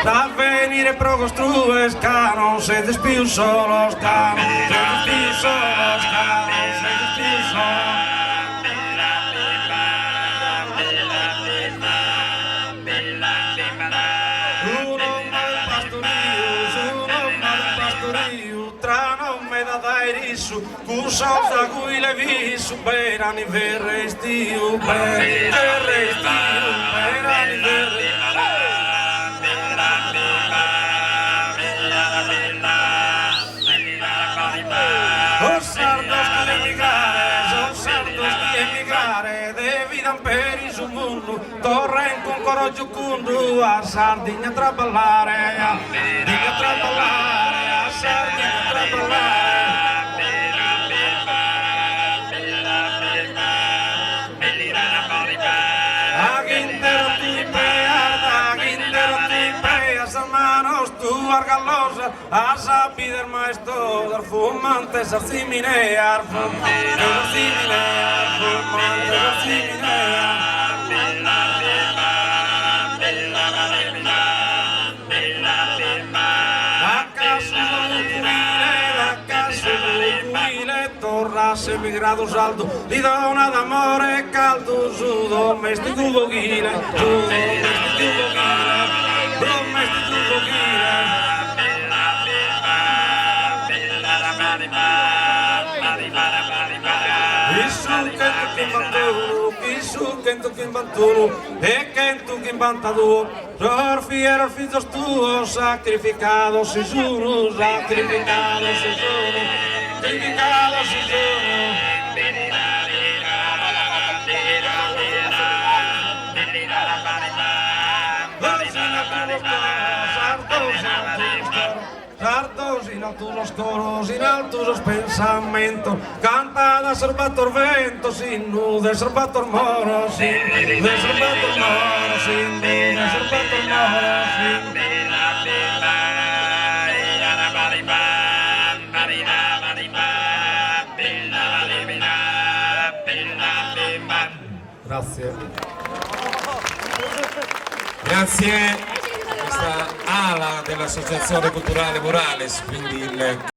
L'avvenire pro costrues cano, se despiu solos cano, se despiu solos cano, se despiu solos. Cursos da cui le visu, per anni verrestiu, per anni verrestiu. Os sardos che emigrare, devidan per il suo mondo, torren con coraggio cundu, a Sardegna traballare, a Sardegna traballare. Argalosa, a sabider maestro, dar fumante, sarciminear, fumante, torrasse emigrado saldo, di dona d'amore caldo, su domestico voghile, Kento Kimbantuno e Kento Kimbantaduo, Fiero el figlio tuo, sacrificado si sono, sacrificado si sono, sacrificado si sono. Sardos in alto los coros, in alto los pensamentos, cantada servator vento, sin nude servator moro, sin nude servator moro, sin nude servator moro, sin Grazie. Grazie. Questa ala dell'Associazione Culturale Morales, quindi il